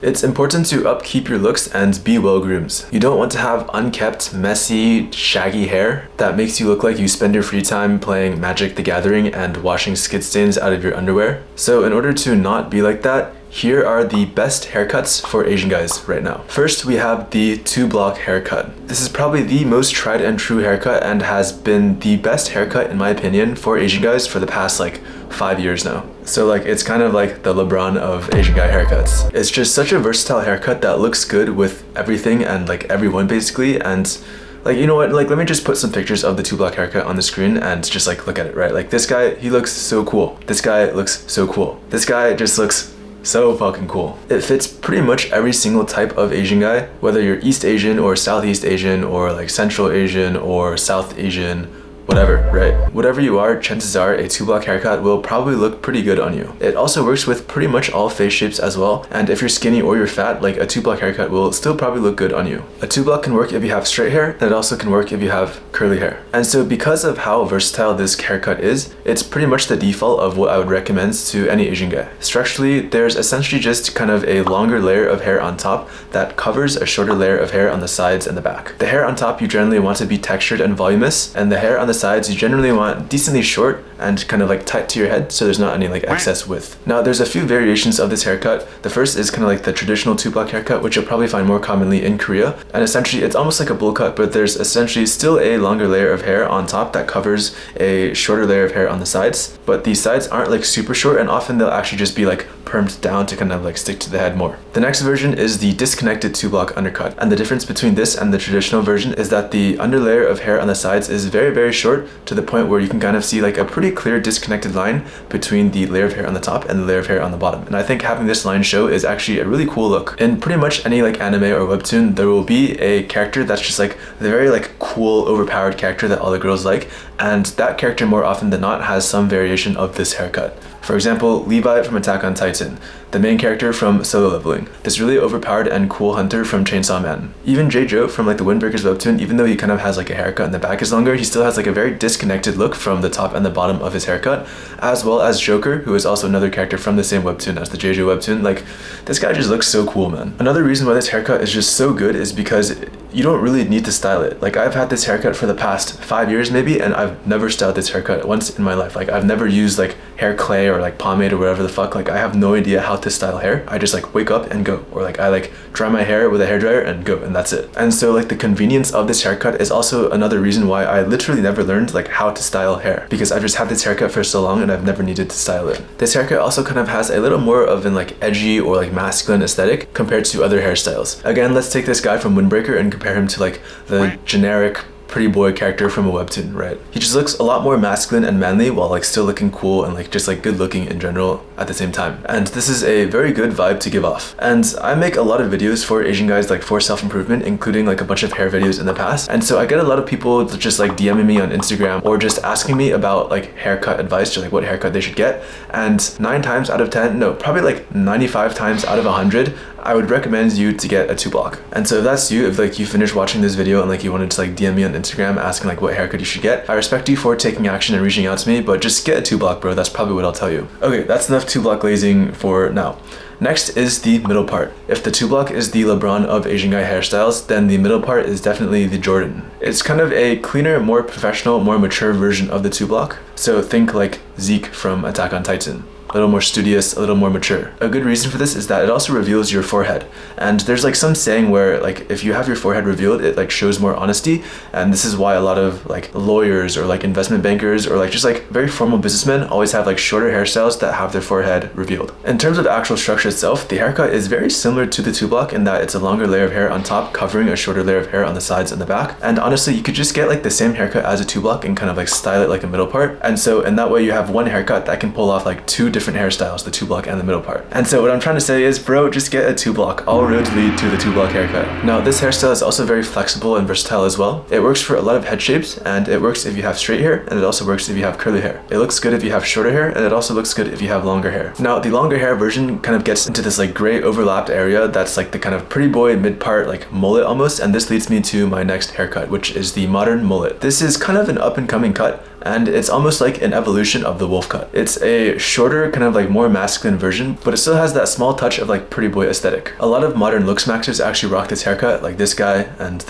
It's important to upkeep your looks and be well groomed. You don't want to have unkempt, messy, shaggy hair that makes you look like you spend your free time playing Magic the Gathering and washing skid stains out of your underwear. So in order to not be like that, here are the best haircuts for Asian guys right now. First, we have the 2-block haircut. This is probably the most tried and true haircut and has been the best haircut in my opinion for Asian guys for the past like 5 years now. So like it's kind of like the LeBron of Asian guy haircuts. It's just such a versatile haircut that looks good with everything and like everyone basically. And like, you know what, like let me just put some pictures of the 2-block haircut on the screen and just like look at it, right? Like this guy, he looks so cool. This guy looks so cool. This guy just looks so fucking cool. It fits pretty much every single type of Asian guy, whether you're East Asian or Southeast Asian or like Central Asian or South Asian, whatever, right? Whatever you are, chances are a 2-block haircut will probably look pretty good on you. It also works with pretty much all face shapes as well, and if you're skinny or you're fat, like a 2-block haircut will still probably look good on you. A 2-block can work if you have straight hair, and it also can work if you have curly hair. And so because of how versatile this haircut is, it's pretty much the default of what I would recommend to any Asian guy. Structurally, there's essentially just kind of a longer layer of hair on top that covers a shorter layer of hair on the sides and the back. The hair on top you generally want to be textured and voluminous, and the hair on the sides you generally want decently short and kind of like tight to your head so there's not any like excess width. Now there's a few variations of this haircut. The first is kind of like the traditional 2-block haircut, which you'll probably find more commonly in Korea, and essentially it's almost like a bowl cut, but there's essentially still a longer layer of hair on top that covers a shorter layer of hair on the sides, but these sides aren't like super short and often they'll actually just be like permed down to kind of like stick to the head more. The next version is the disconnected 2-block undercut, and the difference between this and the traditional version is that the underlayer of hair on the sides is very, very short to the point where you can kind of see like a pretty clear disconnected line between the layer of hair on the top and the layer of hair on the bottom. And I think having this line show is actually a really cool look. In pretty much any like anime or webtoon, there will be a character that's just like the very like cool, overpowered character that all the girls like, and that character more often than not has some variation of this haircut. For example, Levi from Attack on Titan, the main character from Solo Leveling, this really overpowered and cool hunter from Chainsaw Man. Even J-Jo from like the Windbreakers webtoon, even though he kind of has like a haircut and the back is longer, he still has like a very disconnected look from the top and the bottom of his haircut, as well as Joker, who is also another character from the same webtoon as the J-Jo webtoon. Like, this guy just looks so cool, man. Another reason why this haircut is just so good is because you don't really need to style it. Like, I've had this haircut for the past 5 years maybe, and I've never styled this haircut once in my life. Like, I've never used like hair clay or like pomade or whatever the fuck. Like, I have no idea how to style hair. I just like wake up and go, or like I like dry my hair with a hairdryer and go, and that's it. And so like the convenience of this haircut is also another reason why I literally never learned like how to style hair, because I've just had this haircut for so long and I've never needed to style it. This haircut also kind of has a little more of an like edgy or like masculine aesthetic compared to other hairstyles. Again, let's take this guy from Windbreaker and compare him to like the generic pretty boy character from a webtoon, right? He just looks a lot more masculine and manly while like still looking cool and like just like good looking in general at the same time. And this is a very good vibe to give off. And I make a lot of videos for Asian guys like for self-improvement, including like a bunch of hair videos in the past. And so I get a lot of people just like DMing me on Instagram or just asking me about like haircut advice, or like what haircut they should get. And 9 times out of 10, no, probably like 95 times out of 100, I would recommend you to get a 2-block. And so if that's you, if like you finished watching this video and like you wanted to like DM me on Instagram asking like what haircut you should get, I respect you for taking action and reaching out to me, but just get a 2-block, bro. That's probably what I'll tell you. Okay, that's enough 2-block glazing for now. Next is the middle part. If the 2-block is the LeBron of Asian guy hairstyles, then the middle part is definitely the Jordan. It's kind of a cleaner, more professional, more mature version of the 2-block. So think like Zeke from Attack on Titan. A little more studious, a little more mature. A good reason for this is that it also reveals your forehead. And there's like some saying where like if you have your forehead revealed, it like shows more honesty. And this is why a lot of like lawyers or like investment bankers or like just like very formal businessmen always have like shorter hairstyles that have their forehead revealed. In terms of the actual structure itself, the haircut is very similar to the 2-block in that it's a longer layer of hair on top covering a shorter layer of hair on the sides and the back. And honestly, you could just get like the same haircut as a 2-block and kind of like style it like a middle part. And so in that way you have one haircut that can pull off like 2 different hairstyles, the 2-block and the middle part. And so what I'm trying to say is, bro, just get a 2-block. All roads lead to the 2-block haircut. Now, this hairstyle is also very flexible and versatile as well. It works for a lot of head shapes, and it works if you have straight hair, and it also works if you have curly hair. It looks good if you have shorter hair, and it also looks good if you have longer hair. Now, the longer hair version kind of gets into this like gray overlapped area that's like the kind of pretty boy mid part, like mullet almost, and this leads me to my next haircut, which is the modern mullet. This is kind of an up and coming cut. and it's almost like an evolution of the wolf cut. It's a shorter, kind of like more masculine version, but it still has that small touch of like pretty boy aesthetic. A lot of modern looks maxers actually rock this haircut, like this guy and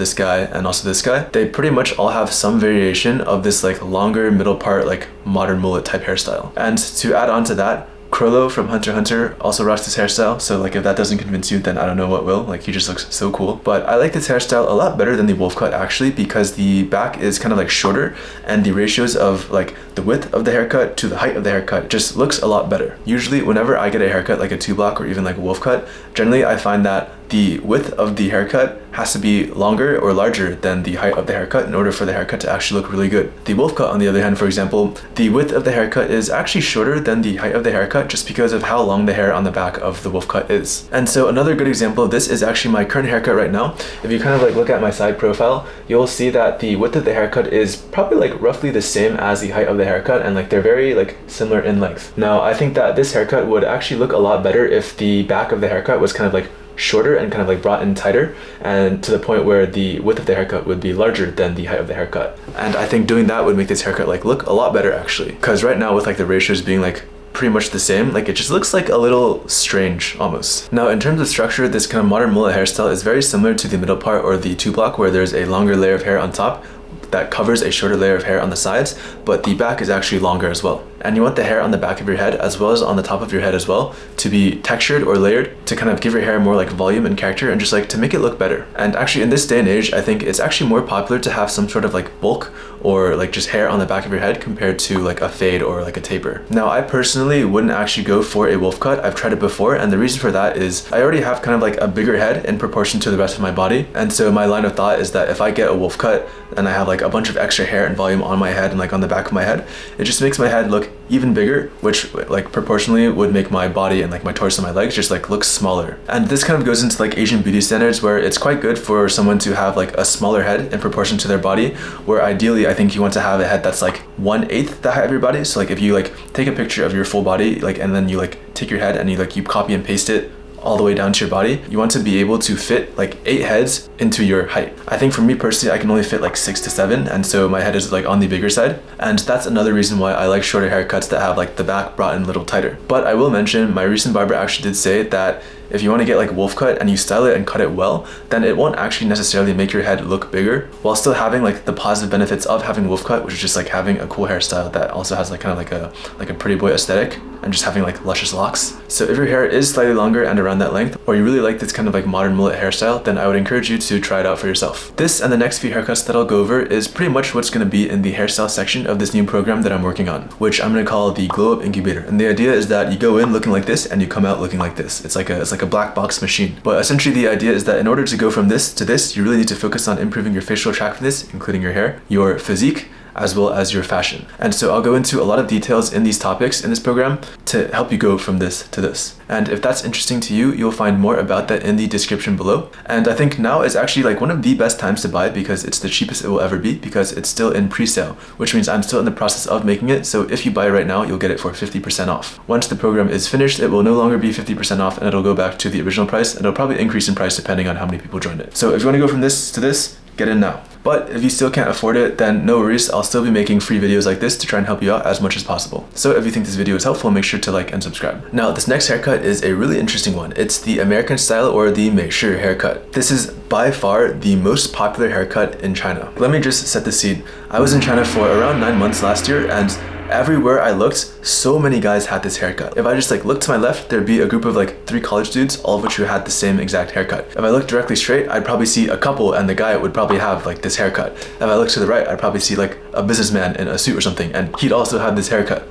also this guy. They pretty much all have some variation of this like longer middle part, like modern mullet type hairstyle. And to add on to that, Krollo from Hunter x Hunter also rocks this hairstyle, so like if that doesn't convince you, then I don't know what will. Like he just looks so cool. But I like this hairstyle a lot better than the wolf cut actually, because the back is kind of like shorter and the ratios of like the width of the haircut to the height of the haircut just looks a lot better. Usually whenever I get a haircut like a 2-block or even like a wolf cut, generally I find that the width of the haircut has to be longer or larger than the height of the haircut in order for the haircut to actually look really good. The wolf cut, on the other hand, for example, the width of the haircut is actually shorter than the height of the haircut just because of how long the hair on the back of the wolf cut is. And so another good example of this is actually my current haircut right now. If you kind of like look at my side profile, you'll see that the width of the haircut is probably like roughly the same as the height of the haircut, and like they're very like similar in length. Now I think that this haircut would actually look a lot better if the back of the haircut was kind of like shorter and kind of like brought in tighter, and to the point where the width of the haircut would be larger than the height of the haircut. And I think doing that would make this haircut like look a lot better actually, because right now with like the ratios being like pretty much the same, like it just looks like a little strange almost. Now in terms of structure, this kind of modern mullet hairstyle is very similar to the middle part or the 2-block, where there's a longer layer of hair on top that covers a shorter layer of hair on the sides, but the back is actually longer as well. And you want the hair on the back of your head as well as on the top of your head as well to be textured or layered to kind of give your hair more like volume and character and just like to make it look better. And actually in this day and age, I think it's actually more popular to have some sort of like bulk or like just hair on the back of your head compared to like a fade or like a taper. Now I personally wouldn't actually go for a wolf cut. I've tried it before, and the reason for that is I already have kind of like a bigger head in proportion to the rest of my body. And so my line of thought is that if I get a wolf cut and I have like a bunch of extra hair and volume on my head and like on the back of my head, it just makes my head look even bigger, which like proportionally would make my body and like my torso and my legs just like look smaller. And this kind of goes into like Asian beauty standards, where it's quite good for someone to have like a smaller head in proportion to their body, where ideally I think you want to have a head that's like 1/8 the height of your body. So like if you like take a picture of your full body, like, and then you like take your head and you like you copy and paste it all the way down to your body, you want to be able to fit like 8 heads into your height. I think for me personally, I can only fit like 6 to 7, and so my head is like on the bigger side. And that's another reason why I like shorter haircuts that have like the back brought in a little tighter. But I will mention, my recent barber actually did say that if you want to get like a wolf cut and you style it and cut it well, then it won't actually necessarily make your head look bigger while still having like the positive benefits of having wolf cut, which is just like having a cool hairstyle that also has like kind of like a pretty boy aesthetic and just having like luscious locks. So if your hair is slightly longer and around that length, or you really like this kind of like modern mullet hairstyle, then I would encourage you to try it out for yourself. This and the next few haircuts that I'll go over is pretty much what's going to be in the hairstyle section of this new program that I'm working on, which I'm going to call the Glow Up Incubator. And the idea is that you go in looking like this and you come out looking like this. It's like a black box machine. But essentially the idea is that in order to go from this to this, you really need to focus on improving your facial attractiveness, including your hair, your physique, as well as your fashion. And so I'll go into a lot of details in these topics in this program to help you go from this to this. And if that's interesting to you, you'll find more about that in the description below. And I think now is actually like one of the best times to buy it, because it's the cheapest it will ever be, because it's still in pre-sale, which means I'm still in the process of making it. So if you buy it right now, you'll get it for 50% off. Once the program is finished, it will no longer be 50% off, and it'll go back to the original price, and it'll probably increase in price depending on how many people joined it. So if you want to go from this to this, get in now. But if you still can't afford it, then no worries, I'll still be making free videos like this to try and help you out as much as possible. So if you think this video is helpful, make sure to like and subscribe. Now, this next haircut is a really interesting one. It's the American style, or the 美式 haircut. This is by far the most popular haircut in China. Let me just set the scene. I was in China for around 9 months last year, and everywhere I looked, so many guys had this haircut. If I just like looked to my left, there'd be a group of like 3 college dudes, all of which who had the same exact haircut. If I looked directly straight, I'd probably see a couple, and the guy would probably have like this haircut. If I looked to the right, I'd probably see like a businessman in a suit or something, and he'd also have this haircut.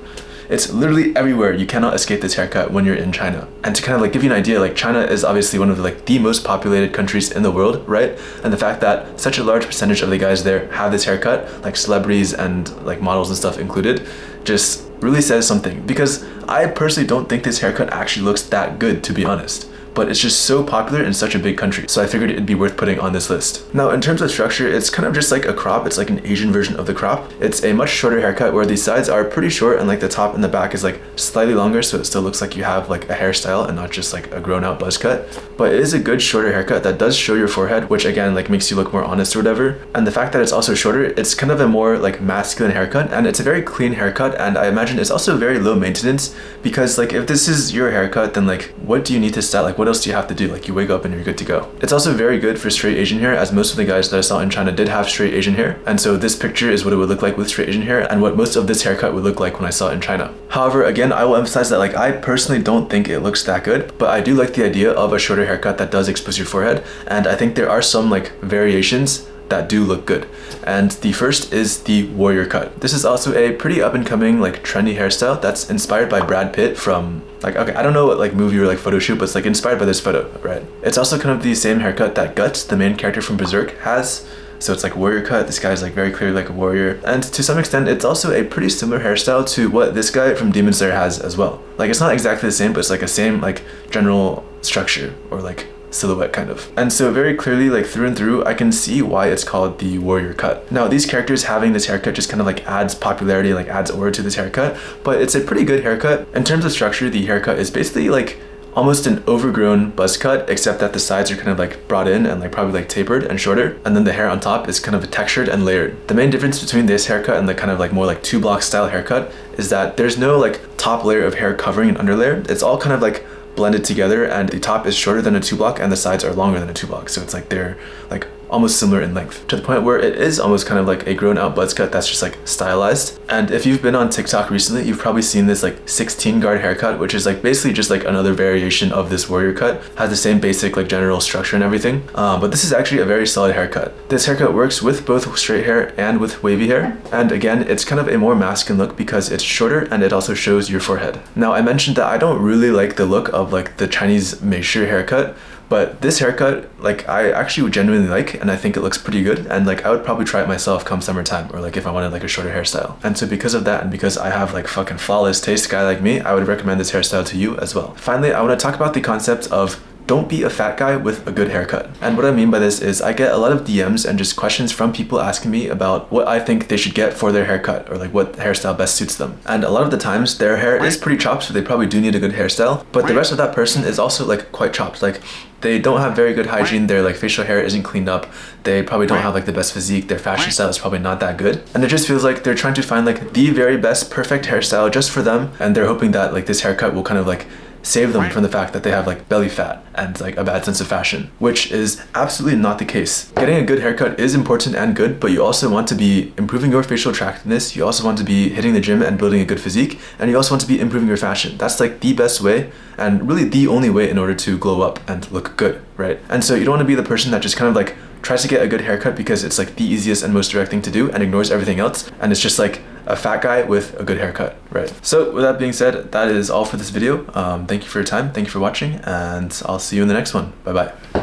It's literally everywhere. You cannot escape this haircut when you're in China. And to kind of like give you an idea, like China is obviously one of the most populated countries in the world, right? And the fact that such a large percentage of the guys there have this haircut, like celebrities and like models and stuff included, just really says something. Because I personally don't think this haircut actually looks that good, to be honest. but it's just so popular in such a big country. So I figured it'd be worth putting on this list. Now, in terms of structure, it's kind of just like a crop. It's like an Asian version of the crop. It's a much shorter haircut where the sides are pretty short and like the top and the back is like slightly longer, so it still looks like you have like a hairstyle and not just like a grown out buzz cut. But it is a good shorter haircut that does show your forehead, which again like makes you look more honest or whatever. And the fact that it's also shorter, it's kind of a more like masculine haircut, and it's a very clean haircut, and I imagine it's also very low maintenance, because like if this is your haircut, then like what do you need to style? Like what else do you have to do? Like you wake up and you're good to go. It's also very good for straight Asian hair, as most of the guys that I saw in China did have straight Asian hair, and so this picture is what it would look like with straight Asian hair and what most of this haircut would look like when I saw it in China. However, again, I will emphasize that like I personally don't think it looks that good, but I do like the idea of a shorter haircut that does expose your forehead, and I think there are some like variations that do look good. And the first is the warrior cut. This is also a pretty up and coming like trendy hairstyle that's inspired by Brad Pitt from like, okay, I don't know what like movie or like photo shoot, but it's like inspired by this photo, right? It's also kind of the same haircut that Guts, the main character from Berserk, has. So it's like warrior cut. This guy's like very clearly like a warrior. And to some extent, it's also a pretty similar hairstyle to what this guy from Demon Slayer has as well. Like it's not exactly the same, but it's like a same like general structure or like silhouette kind of. And so very clearly, like through and through, I can see why it's called the warrior cut. Now these characters having this haircut just kind of like adds popularity, like adds aura to this haircut, but it's a pretty good haircut. In terms of structure, the haircut is basically like almost an overgrown buzz cut, except that the sides are kind of like brought in and like probably like tapered and shorter, and then the hair on top is kind of textured and layered. The main difference between this haircut and the kind of like more like 2-block style haircut is that there's no like top layer of hair covering an underlayer. It's all kind of like blended together, and the top is shorter than a 2-block and the sides are longer than a 2-block, so it's like they're like almost similar in length, to the point where it is almost kind of like a grown out buzz cut that's just like stylized. And if you've been on TikTok recently, you've probably seen this like 16 guard haircut, which is like basically just like another variation of this warrior cut. Has the same basic like general structure and everything, but this is actually a very solid haircut. This haircut works with both straight hair and with wavy hair, and again it's kind of a more masculine look because it's shorter and it also shows your forehead. Now I mentioned that I don't really like the look of like the Chinese meishu haircut, but this haircut, like I actually would genuinely like, and I think it looks pretty good, and like I would probably try it myself come summertime, or like if I wanted like a shorter hairstyle. And so because of that, and because I have like fucking flawless taste, guy like me, I would recommend this hairstyle to you as well. Finally, I want to talk about the concept of don't be a fat guy with a good haircut. And what I mean by this is I get a lot of DMs and just questions from people asking me about what I think they should get for their haircut, or like what hairstyle best suits them. And a lot of the times their hair is pretty chopped, so they probably do need a good hairstyle, but the rest of that person is also like quite chopped. Like they don't have very good hygiene, their like facial hair isn't cleaned up, they probably don't have like the best physique, their fashion style is probably not that good, and it just feels like they're trying to find like the very best perfect hairstyle just for them, and they're hoping that like this haircut will kind of like save them from the fact that they have like belly fat and like a bad sense of fashion, which is absolutely not the case. Getting a good haircut is important and good, but you also want to be improving your facial attractiveness, you also want to be hitting the gym and building a good physique, and you also want to be improving your fashion. That's like the best way, and really the only way in order to glow up and look good, right? And so you don't want to be the person that just kind of like tries to get a good haircut because it's like the easiest and most direct thing to do and ignores everything else, and it's just like a fat guy with a good haircut, right? So with that being said, that is all for this video. Thank you for your time, thank you for watching, and I'll see you in the next one. Bye bye.